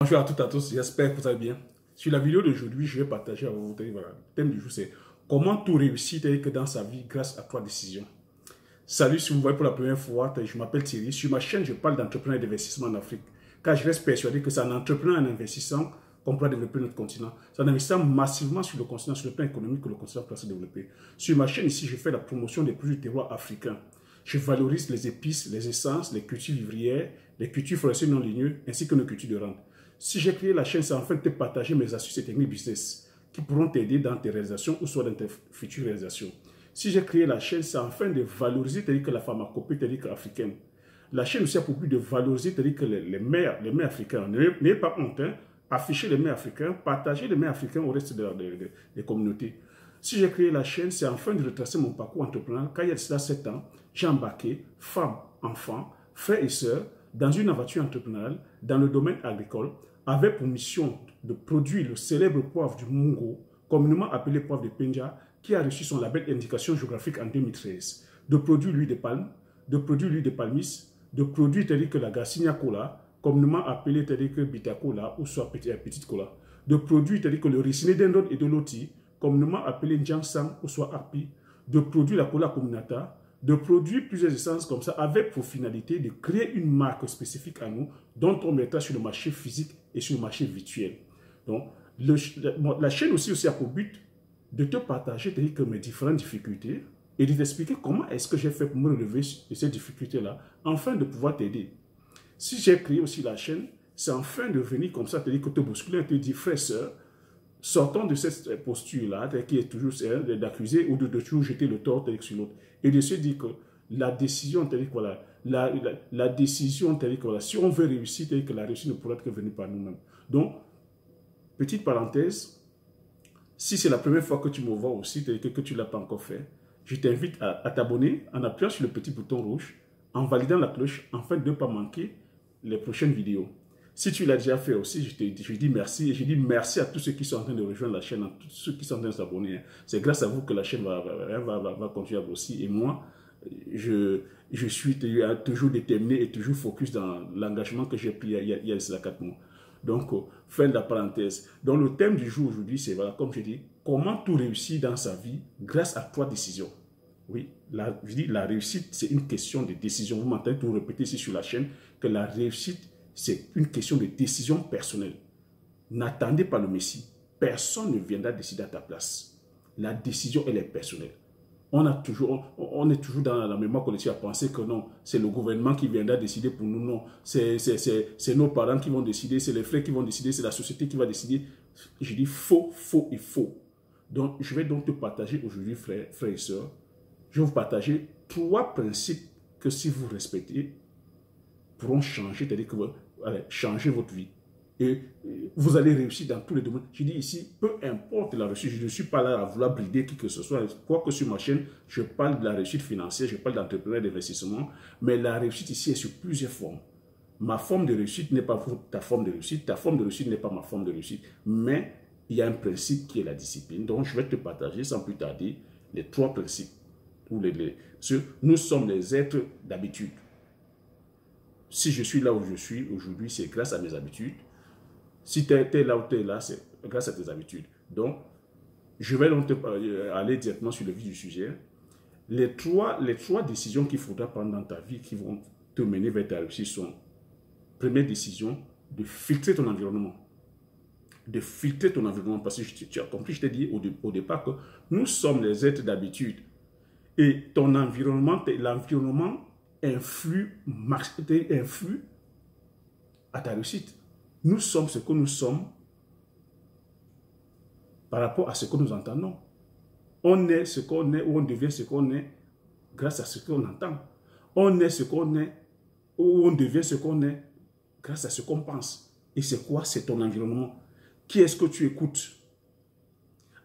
Bonjour à tous, j'espère que vous allez bien. Sur la vidéo d'aujourd'hui, je vais partager avec vous, voilà, le thème du jour, c'est comment tout réussir que dans sa vie grâce à 3 décisions. Salut, si vous me voyez pour la première fois, je m'appelle Thierry. Sur ma chaîne, je parle d'entrepreneuriat et d'investissement en Afrique, car je reste persuadé que c'est en entreprenant et en investissant qu'on pourra développer notre continent. C'est en investissant massivement sur le continent, sur le plan économique, que le continent pourra se développer. Sur ma chaîne ici, je fais la promotion des produits terroirs africains. Je valorise les épices, les essences, les cultures vivrières, les cultures forestières non ligneuses, ainsi que nos cultures de rente. Si j'ai créé la chaîne, c'est afin de te partager mes astuces et techniques business qui pourront t'aider dans tes réalisations ou soit dans tes futures réalisations. Si j'ai créé la chaîne, c'est afin de valoriser que la pharmacopée africaine. La chaîne aussi a pour but de valoriser que les mets africains. N'ayez pas honte, hein? Afficher les mets africains, partager les mets africains au reste des communautés. Si j'ai créé la chaîne, c'est afin de retracer mon parcours entrepreneur. Quand il y a de cela 7 ans, j'ai embarqué femmes, enfants, frères et sœurs dans une aventure entrepreneuriale dans le domaine agricole avec pour mission de produire le célèbre poivre du Mungo, communément appelé poivre de Penja, qui a reçu son label indication géographique en 2013, de produire l'huile de palme, de produire l'huile de palmis, de produire tel que la Garcinia Cola, communément appelé tel que Bita Cola ou soit Petite Cola, de produire tel que le riciné d'Endon et de Loti, communément appelé Njangsang ou soit Arpi, de produire la Cola Communata, de produire plusieurs essences comme ça avec pour finalité de créer une marque spécifique à nous dont on mettra sur le marché physique et sur le marché virtuel. Donc, la chaîne aussi a pour but de te partager mes différentes difficultés et de t'expliquer comment est-ce que j'ai fait pour me relever de ces difficultés-là afin de pouvoir t'aider. Si j'ai créé aussi la chaîne, c'est afin de venir comme ça, te bousculer et te dire, frère, sœur, sortons de cette posture-là, qui est toujours d'accuser ou de toujours jeter le tort sur l'autre, et de se dire que la décision, la décision, si on veut réussir, que la réussite ne pourra que venir par nous-mêmes. Donc, petite parenthèse, si c'est la première fois que tu me vois aussi, que tu ne l'as pas encore fait, je t'invite à t'abonner en appuyant sur le petit bouton rouge, en validant la cloche, afin de ne pas manquer les prochaines vidéos. Si tu l'as déjà fait aussi, je dis merci. Et je dis merci à tous ceux qui sont en train de rejoindre la chaîne, à tous ceux qui sont en train de s'abonner. C'est grâce à vous que la chaîne va continuer à grossir. Et moi, je suis toujours déterminé et toujours focus dans l'engagement que j'ai pris il y a cela 4 mois. Donc, fin de la parenthèse. Donc, le thème du jour aujourd'hui, c'est, voilà, comme je dis, comment tout réussir dans sa vie grâce à 3 décisions. Oui, je dis la réussite, c'est une question de décision. Vous m'entendez tout répéter ici sur la chaîne que la réussite, c'est une question de décision personnelle. N'attendez pas le Messie. Personne ne viendra décider à ta place. La décision, elle est personnelle. On est toujours dans la mémoire collective à penser que non, c'est le gouvernement qui viendra décider pour nous. Non, c'est nos parents qui vont décider, c'est les frères qui vont décider, c'est la société qui va décider. Je dis faux, faux et faux. Donc, je vais donc te partager aujourd'hui, frères et sœurs, je vais vous partager 3 principes que si vous respectez, pourront changer, c'est-à-dire que changer votre vie. Et vous allez réussir dans tous les domaines. Je dis ici, peu importe la réussite, je ne suis pas là à vouloir brider qui que ce soit. Quoique sur ma chaîne, je parle de la réussite financière, je parle d'entrepreneuriat, d'investissement, mais la réussite ici est sur plusieurs formes. Ma forme de réussite n'est pas ta forme de réussite, ta forme de réussite n'est pas ma forme de réussite, mais il y a un principe qui est la discipline. Donc, je vais te partager sans plus tarder les 3 principes. Nous sommes les êtres d'habitude. Si je suis là où je suis aujourd'hui, c'est grâce à mes habitudes. Si tu es là où tu es là, c'est grâce à tes habitudes. Donc, je vais donc aller directement sur le vif du sujet. Les trois décisions qu'il faudra prendre dans ta vie qui vont te mener vers ta réussite sont, première décision, de filtrer ton environnement. De filtrer ton environnement. Parce que tu as compris, je t'ai dit au départ que nous sommes les êtres d'habitude. Et ton environnement, l'environnement influe à ta réussite. Nous sommes ce que nous sommes par rapport à ce que nous entendons. On est ce qu'on est ou on devient ce qu'on est grâce à ce qu'on entend. On est ce qu'on est ou on devient ce qu'on est grâce à ce qu'on pense. Et c'est quoi? C'est ton environnement. Qui est-ce que tu écoutes?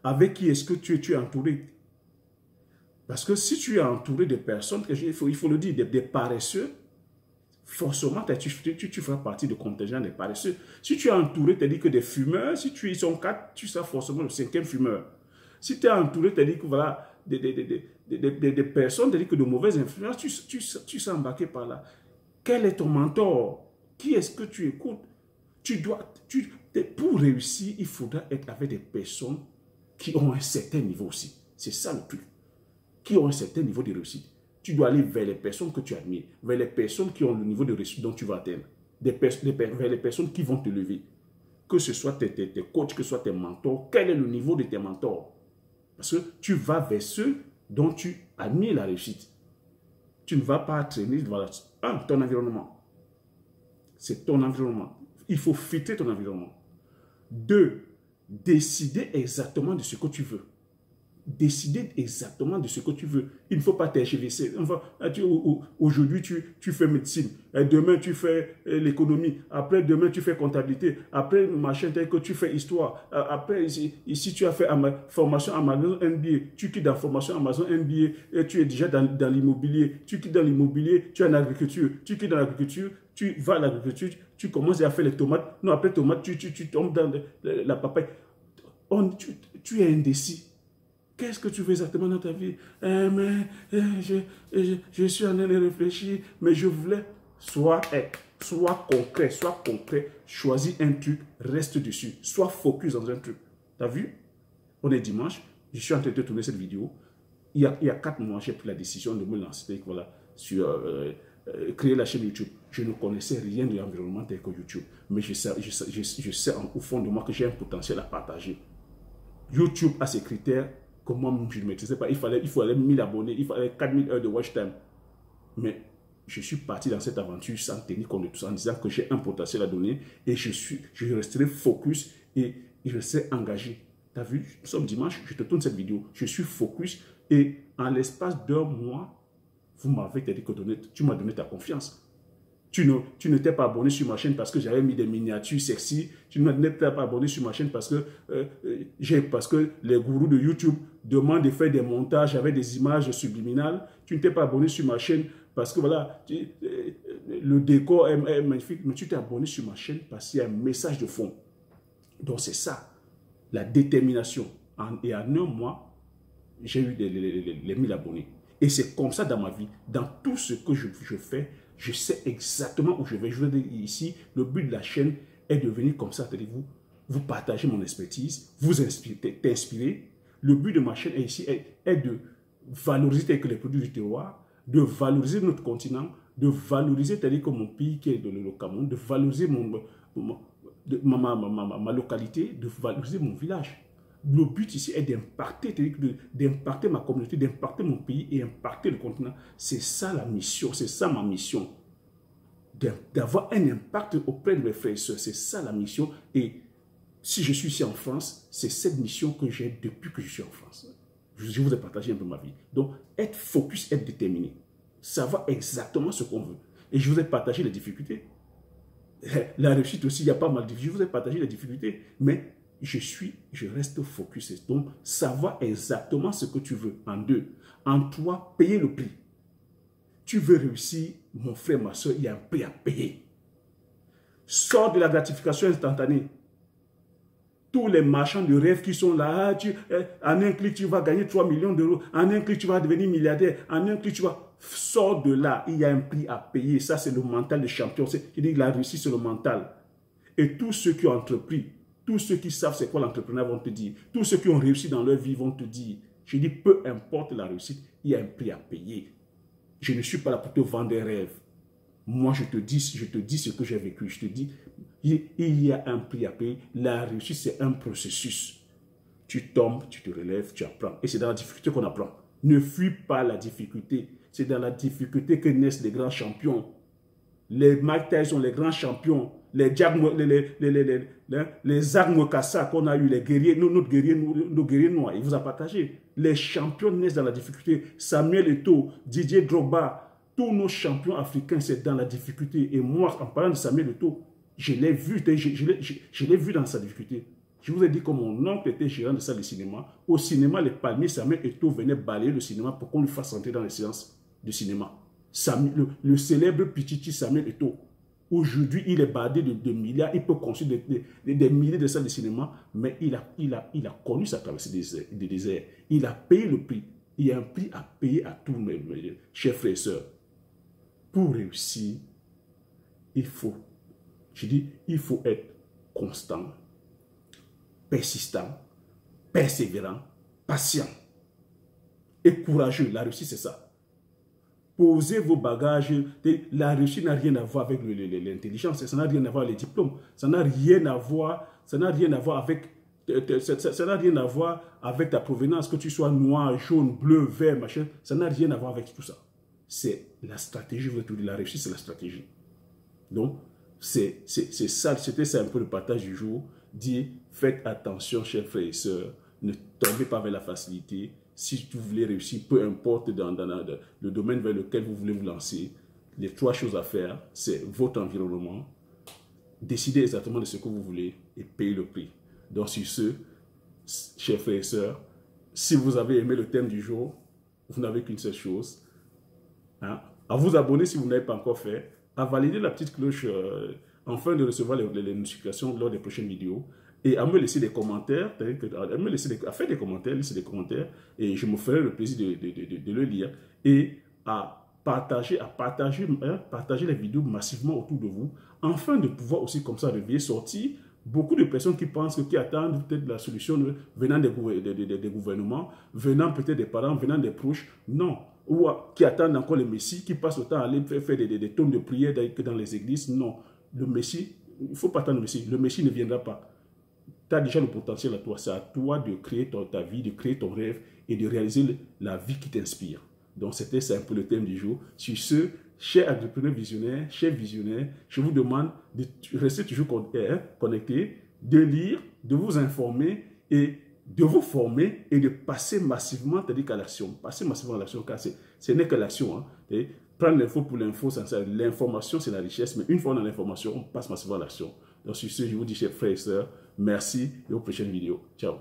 Avec qui est-ce que tu es entouré? Parce que si tu es entouré de personnes, il faut le dire, des paresseux, forcément, tu feras partie du contingent des paresseux. Si tu es entouré, tu dis que des fumeurs, si ils sont 4, tu seras forcément le 5e fumeur. Si tu es entouré, tu dis que voilà, des personnes, tu dis que de mauvaises influences, tu seras embarqué par là. Quel est ton mentor? Qui est-ce que tu écoutes? Pour réussir, il faudra être avec des personnes qui ont un certain niveau aussi. C'est ça le truc. Qui ont un certain niveau de réussite. Tu dois aller vers les personnes que tu admires, vers les personnes qui ont le niveau de réussite dont tu vas atteindre, vers les personnes qui vont te lever. Que ce soit tes coachs, que ce soit tes mentors, quel est le niveau de tes mentors? Parce que tu vas vers ceux dont tu admires la réussite. Tu ne vas pas traîner devant ton environnement. C'est ton environnement. Il faut filtrer ton environnement. 2, décider exactement de ce que tu veux. Décider exactement de ce que tu veux. Il ne faut pas t'enchevêtrer. Enfin, aujourd'hui, tu fais médecine. Demain, tu fais l'économie. Après, demain, tu fais comptabilité. Après, machin tel que tu fais histoire. Après, ici, tu as fait formation Amazon MBA. Tu quittes dans formation Amazon MBA et tu es déjà dans l'immobilier. Tu quittes dans l'immobilier, tu es en agriculture. Tu quittes dans l'agriculture, tu vas à l'agriculture, tu commences à faire les tomates. Non, après tomates, tu tombes dans la papaye. Tu es indécis. Qu'est-ce que tu veux exactement dans ta vie? Je suis en train de réfléchir, mais je voulais. Sois concret, choisis un truc, reste dessus, sois focus dans un truc. Tu as vu? On est dimanche, je suis en train de tourner cette vidéo. Il y a 4 mois, j'ai pris la décision de me lancer sur créer la chaîne YouTube. Je ne connaissais rien de l'environnement tel que YouTube, mais je sais au fond de moi que j'ai un potentiel à partager. YouTube a ses critères que moi, je ne maîtrisais pas. Il fallait 1000 abonnés, il fallait 4000 heures de watch time. Mais je suis parti dans cette aventure sans tenir compte de tout ça, en disant que j'ai un potentiel à donner et je resterai focus et je resterai engagé. Tu as vu, nous sommes dimanche, je te tourne cette vidéo. Je suis focus et en l'espace d'1 mois, vous m'avez dit que tu m'as donné ta confiance. Tu ne t'es pas abonné sur ma chaîne parce que j'avais mis des miniatures sexy. Tu ne t'es pas abonné sur ma chaîne parce que les gourous de YouTube demandent de faire des montages avec des images subliminales. Tu ne t'es pas abonné sur ma chaîne parce que voilà, le décor est magnifique. Mais tu t'es abonné sur ma chaîne parce qu'il y a un message de fond. Donc c'est ça, la détermination. Et en 1 mois, j'ai eu les 1000 abonnés. Et c'est comme ça dans ma vie. Dans tout ce que je fais, je sais exactement où je vais. Je veux dire ici, le but de la chaîne est de venir comme ça. Vous partagez mon expertise, vous t'inspirez. Le but de ma chaîne ici est de valoriser les produits du terroir, de valoriser notre continent, de valoriser comme mon pays qui est le Cameroun, de valoriser ma localité, de valoriser mon village. Le but ici est d'impacter ma communauté, d'impacter mon pays et impacter le continent. C'est ça la mission, c'est ça ma mission. D'avoir un impact auprès de mes frères et sœurs, c'est ça la mission. Et si je suis ici en France, c'est cette mission que j'ai depuis que je suis en France. Je vous ai partagé un peu ma vie. Donc, être focus, être déterminé. Savoir exactement ce qu'on veut. Et je vous ai partagé les difficultés. La réussite aussi, il y a pas mal de difficultés. Je vous ai partagé les difficultés, mais je reste focus. Donc, savoir exactement ce que tu veux. En 2. En 3, payer le prix. Tu veux réussir, mon frère, ma soeur, il y a un prix à payer. Sors de la gratification instantanée. Tous les marchands de rêve qui sont là, en un clic, tu vas gagner 3 millions d'euros. En un clic, tu vas devenir milliardaire. En un clic, tu vas... Sors de là, il y a un prix à payer. Ça, c'est le mental de champion. Je dis que la réussite, c'est le mental. Et tous ceux qui ont entrepris, tous ceux qui savent c'est quoi l'entrepreneur vont te dire. Tous ceux qui ont réussi dans leur vie vont te dire. Je dis, peu importe la réussite, il y a un prix à payer. Je ne suis pas là pour te vendre des rêves. Moi, je te dis ce que j'ai vécu. Je te dis, il y a un prix à payer. La réussite, c'est un processus. Tu tombes, tu te relèves, tu apprends. Et c'est dans la difficulté qu'on apprend. Ne fuis pas la difficulté. C'est dans la difficulté que naissent les grands champions. Les Mike Tyson, les grands champions. Les armes Kassa qu'on a eu, les guerriers, nos guerriers noirs, il vous a partagé. Les champions naissent dans la difficulté. Samuel Eto'o, Didier Drogba, tous nos champions africains, c'est dans la difficulté. Et moi, en parlant de Samuel Eto'o, je l'ai vu dans sa difficulté. Je vous ai dit que mon oncle était gérant de salle de cinéma. Au cinéma, les palmiers, Samuel Eto'o venait balayer le cinéma pour qu'on lui fasse entrer dans les séances de cinéma. Le célèbre Pichichi Samuel Eto'o. Aujourd'hui, il est bardé de milliards, il peut construire des milliers de salles de cinéma, mais il a connu sa traversée des déserts. Il a payé le prix. Il y a un prix à payer à tous mes chers frères et sœurs. Pour réussir, il faut être constant, persistant, persévérant, patient et courageux. La réussite, c'est ça. Posez vos bagages. La réussite n'a rien à voir avec l'intelligence, ça n'a rien à voir avec les diplômes, ça n'a rien à voir, avec ça n'a rien à voir avec ta provenance, que tu sois noir, jaune, bleu, vert, machin, ça n'a rien à voir avec tout ça. C'est la stratégie, la réussite, c'est la stratégie. Donc, c'est ça, c'était ça un peu le partage du jour. Dire, faites attention, chers frères et sœurs, ne tombez pas vers la facilité. Si vous voulez réussir, peu importe dans le domaine vers lequel vous voulez vous lancer, les 3 choses à faire, c'est votre environnement, décider exactement de ce que vous voulez et payer le prix. Donc, sur ce, chers frères et sœurs, si vous avez aimé le thème du jour, vous n'avez qu'une seule chose, hein, à vous abonner si vous n'avez pas encore fait, à valider la petite cloche afin de recevoir les notifications lors des prochaines vidéos, et à me laisser des commentaires, à faire des commentaires, laisser des commentaires, et je me ferai le plaisir de le lire, et à partager les vidéos massivement autour de vous, afin de pouvoir aussi comme ça réveiller, sortir beaucoup de personnes qui attendent peut-être la solution venant des gouvernements, venant peut-être des parents, venant des proches, non, ou qui attendent encore le Messie, qui passent le temps à aller faire des tonnes de prières dans les églises. Non, le Messie, il ne faut pas attendre le Messie ne viendra pas. Tu as déjà le potentiel à toi, c'est à toi de créer ta vie, de créer ton rêve et de réaliser la vie qui t'inspire. Donc c'était un peu le thème du jour. Sur ce, chers entrepreneurs visionnaires, chers visionnaires, je vous demande de rester toujours connectés, de lire, de vous informer et de vous former et de passer massivement à l'action. Passer massivement à l'action, car ce n'est que l'action. Hein. Prendre l'info pour l'info, l'information c'est la richesse, mais une fois dans l'information, on passe massivement à l'action. Donc sur ce, je vous dis, chers frères et sœurs, merci et aux prochaines vidéos. Ciao.